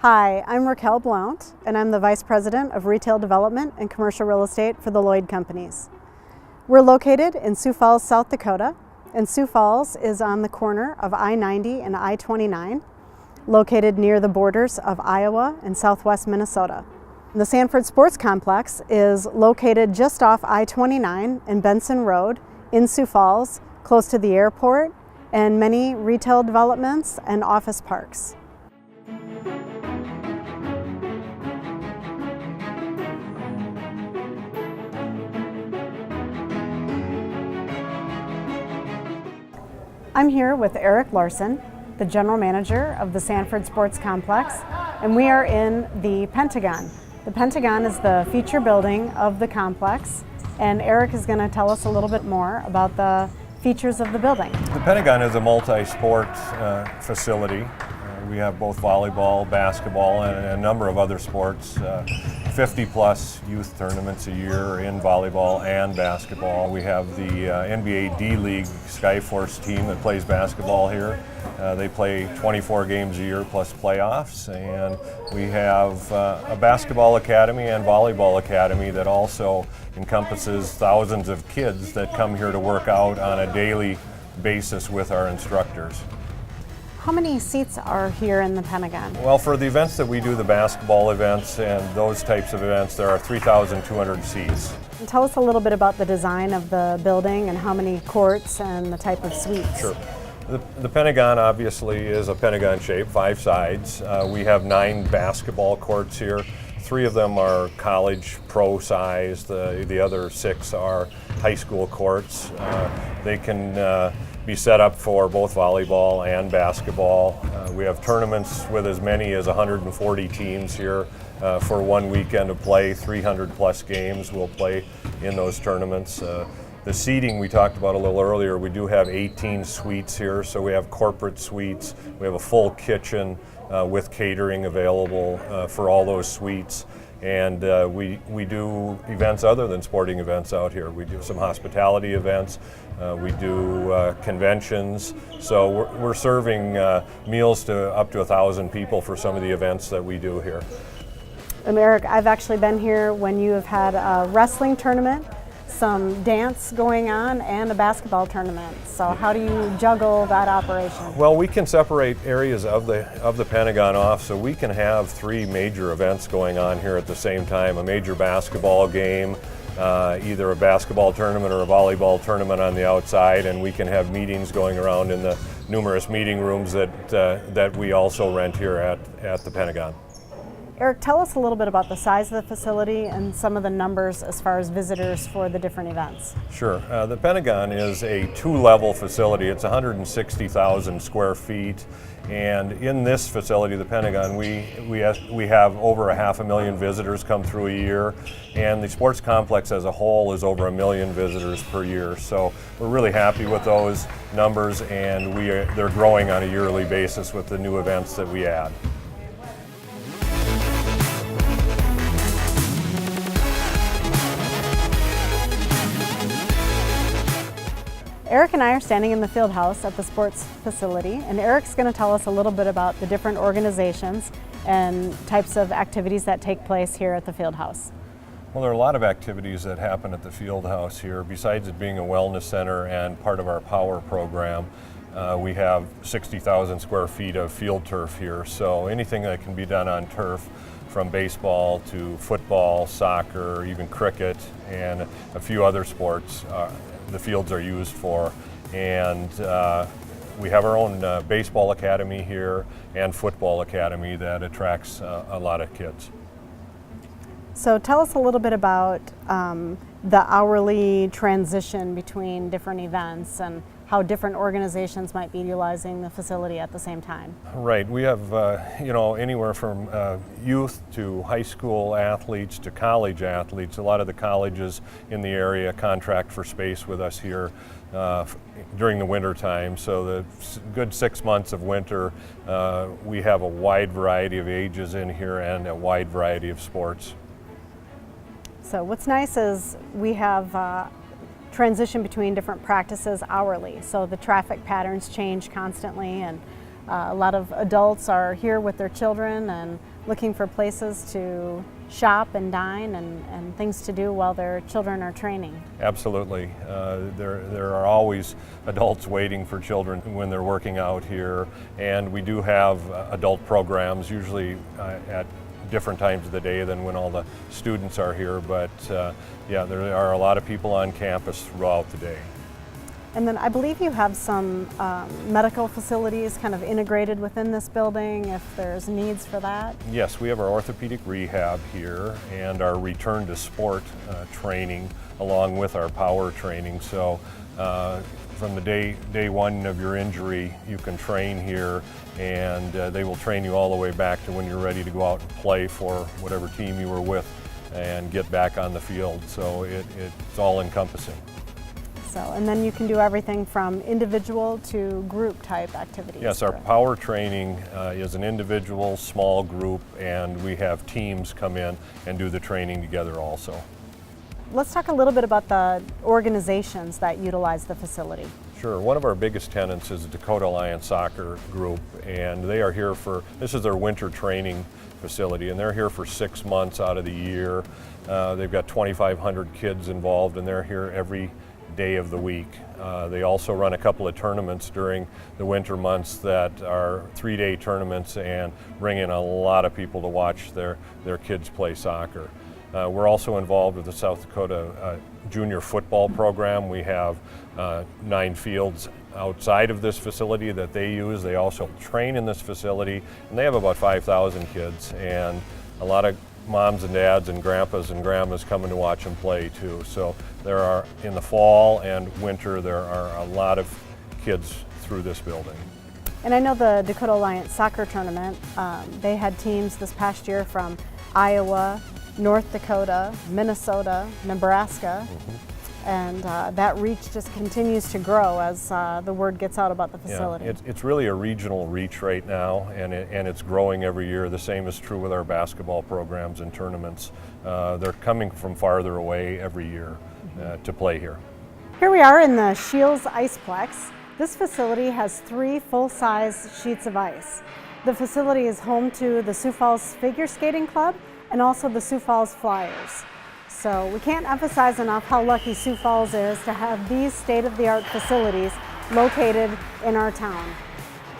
Hi, I'm Raquel Blount, and I'm the Vice President of Retail Development and Commercial Real Estate for the Lloyd Companies. We're located in Sioux Falls, South Dakota, and Sioux Falls is on the corner of I-90 and I-29, located near the borders of Iowa and southwest Minnesota. The Sanford Sports Complex is located just off I-29 and Benson Road in Sioux Falls, close to the airport and many retail developments and office parks. I'm here with Eric Larson, the General Manager of the Sanford Sports Complex, and we are in the Pentagon. The Pentagon is the feature building of the complex, and Eric is going to tell us a little bit more about the features of the building. The Pentagon is a multi-sport facility. We have both volleyball, basketball, and a number of other sports. 50-plus youth tournaments a year in volleyball and basketball. We have the NBA D-League Skyforce team that plays basketball here. They play 24 games a year plus playoffs, and we have a basketball academy and volleyball academy that also encompasses thousands of kids that come here to work out on a daily basis with our instructors. How many seats are here in the Pentagon? Well, for the events that we do, the basketball events and those types of events, there are 3,200 seats. And tell us a little bit about the design of the building and how many courts and the type of suites. Sure. The Pentagon obviously is a pentagon shape, 5 sides. We have 9 basketball courts here. 3 of them are college pro size. The other 6 are high school courts. They can be set up for both volleyball and basketball. We have tournaments with as many as 140 teams here for one weekend of play. 300 plus games will play in those tournaments. The seating we talked about a little earlier, we do have 18 suites here, so we have corporate suites. We have a full kitchen with catering available for all those suites. And we do events other than sporting events out here. We do some hospitality events, we do conventions, so we're serving meals to up to 1,000 people for some of the events that we do here. Eric, I've actually been here when you have had a wrestling tournament, some dance going on, and a basketball tournament. So how do you juggle that operation? Well, we can separate areas of the Pentagon off, so we can have 3 major events going on here at the same time. A major basketball game, either a basketball tournament or a volleyball tournament on the outside, and we can have meetings going around in the numerous meeting rooms that we also rent here at the Pentagon. Eric, tell us a little bit about the size of the facility and some of the numbers as far as visitors for the different events. Sure. The Pentagon is a 2-level facility. It's 160,000 square feet. And in this facility, the Pentagon, we have over 500,000 visitors come through a year. And the sports complex as a whole is over 1 million visitors per year. So we're really happy with those numbers, and they're growing on a yearly basis with the new events that we add. Eric and I are standing in the field house at the sports facility, and Eric's going to tell us a little bit about the different organizations and types of activities that take place here at the field house. Well, there are a lot of activities that happen at the field house here. Besides it being a wellness center and part of our power program, we have 60,000 square feet of field turf here, so anything that can be done on turf, from baseball to football, soccer, even cricket, and a few other sports, the fields are used for. And we have our own baseball academy here and football academy that attracts a lot of kids. So tell us a little bit about the hourly transition between different events and how different organizations might be utilizing the facility at the same time. Right. We have anywhere from youth to high school athletes to college athletes. A lot of the colleges in the area contract for space with us here during the winter time. So the good 6 months of winter, we have a wide variety of ages in here and a wide variety of sports. So what's nice is we have transition between different practices hourly. So the traffic patterns change constantly, and A lot of adults are here with their children and looking for places to shop and dine and things to do while their children are training. Absolutely. There are always adults waiting for children when they're working out here, and we do have adult programs, usually at different times of the day than when all the students are here, but yeah, there are a lot of people on campus throughout the day. And then I believe you have some medical facilities kind of integrated within this building if there's needs for that. Yes, we have our orthopedic rehab here and our return to sport training along with our power training. So from the day one of your injury, you can train here, and they will train you all the way back to when you're ready to go out and play for whatever team you were with and get back on the field. So it's all encompassing. And then you can do everything from individual to group type activities. Yes, our power training is an individual, small group, and we have teams come in and do the training together also. Let's talk a little bit about the organizations that utilize the facility. Sure. One of our biggest tenants is the Dakota Alliance Soccer Group, and they are here this is their winter training facility, and they're here for 6 months out of the year. They've got 2,500 kids involved, and they're here every day of the week. They also run a couple of tournaments during the winter months that are 3-day tournaments and bring in a lot of people to watch their kids play soccer. We're also involved with the South Dakota junior football program. We have 9 fields outside of this facility that they use. They also train in this facility, and they have about 5,000 kids, and a lot of moms and dads and grandpas and grandmas coming to watch them play too. So there are, in the fall and winter, there are a lot of kids through this building. And I know the Dakota Alliance Soccer Tournament, they had teams this past year from Iowa, North Dakota, Minnesota, Nebraska, and that reach just continues to grow as the word gets out about the facility. Yeah, it's really a regional reach right now, and it's growing every year. The same is true with our basketball programs and tournaments. They're coming from farther away every year to play here. Here we are in the Shields Iceplex. This facility has 3 full-size sheets of ice. The facility is home to the Sioux Falls Figure Skating Club and also the Sioux Falls Flyers. So we can't emphasize enough how lucky Sioux Falls is to have these state-of-the-art facilities located in our town.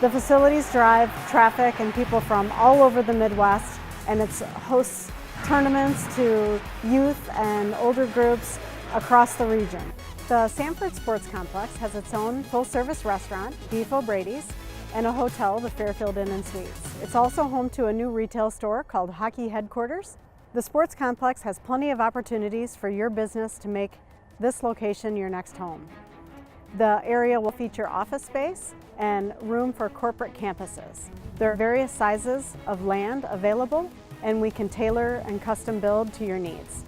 The facilities drive traffic and people from all over the Midwest, and it hosts tournaments to youth and older groups across the region. The Sanford Sports Complex has its own full-service restaurant, Beef O'Brady's, and a hotel, the Fairfield Inn and Suites. It's also home to a new retail store called Hockey Headquarters. The Sports Complex has plenty of opportunities for your business to make this location your next home. The area will feature office space and room for corporate campuses. There are various sizes of land available, and we can tailor and custom build to your needs.